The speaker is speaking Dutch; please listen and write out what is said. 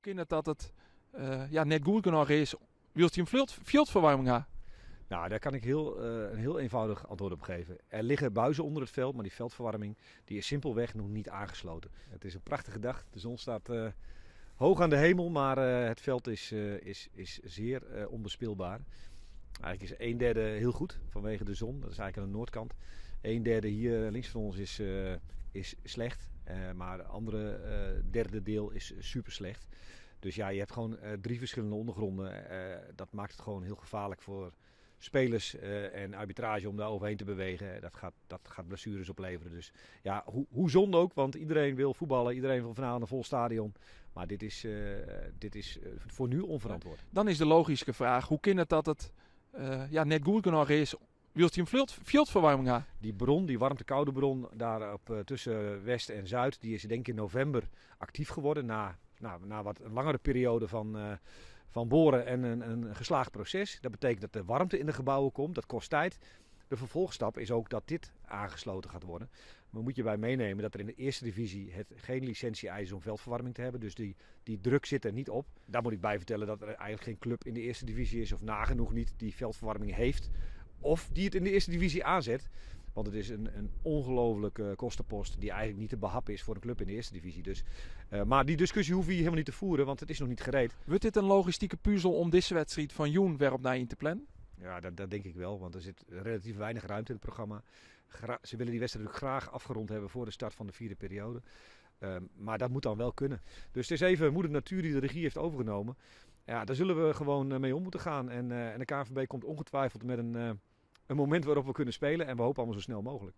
kan het dat het net goed genoeg is? Wilt je een veldverwarming hebben? Nou, daar kan ik een heel eenvoudig antwoord op geven. Er liggen buizen onder het veld, maar die veldverwarming die is simpelweg nog niet aangesloten. Het is een prachtige dag. De zon staat hoog aan de hemel, maar het veld is zeer onbespeelbaar. Eigenlijk is 1/3 heel goed vanwege de zon. Dat is eigenlijk aan de noordkant. 1/3 hier links van ons is slecht. Maar het andere derde deel is super slecht. Dus ja, je hebt gewoon 3 verschillende ondergronden. Dat maakt het gewoon heel gevaarlijk voor spelers en arbitrage om daar overheen te bewegen. Dat gaat blessures opleveren. Dus ja, hoe zonde ook, want iedereen wil voetballen. Iedereen wil vanavond een vol stadion. Maar dit is voor nu onverantwoord. Dan is de logische vraag, hoe kan het dat het net goed genoeg is? Wilt je een veldverwarming hebben? Die bron, die warmte-koude bron daar tussen West en Zuid, die is denk ik in november actief geworden. Na wat een langere periode van boren en een geslaagd proces. Dat betekent dat de warmte in de gebouwen komt. Dat kost tijd. De vervolgstap is ook dat dit aangesloten gaat worden. Maar moet je bij meenemen dat er in de eerste divisie geen licentie eist om veldverwarming te hebben. Dus die druk zit er niet op. Daar moet ik bij vertellen dat er eigenlijk geen club in de eerste divisie is, of nagenoeg niet, die veldverwarming heeft. Of die het in de eerste divisie aanzet. Want het is een ongelofelijke kostenpost die eigenlijk niet te behappen is voor een club in de eerste divisie. Dus, maar die discussie hoeven we hier helemaal niet te voeren, want het is nog niet gereed. Wordt dit een logistieke puzzel om deze wedstrijd van Joen weer op naar in te plannen? Ja, dat denk ik wel, want er zit relatief weinig ruimte in het programma. Ze willen die wedstrijd natuurlijk graag afgerond hebben voor de start van de 4e periode. Maar dat moet dan wel kunnen. Dus het is even moeder natuur die de regie heeft overgenomen. Ja, daar zullen we gewoon mee om moeten gaan. En de KNVB komt ongetwijfeld met een moment waarop we kunnen spelen. En we hopen allemaal zo snel mogelijk.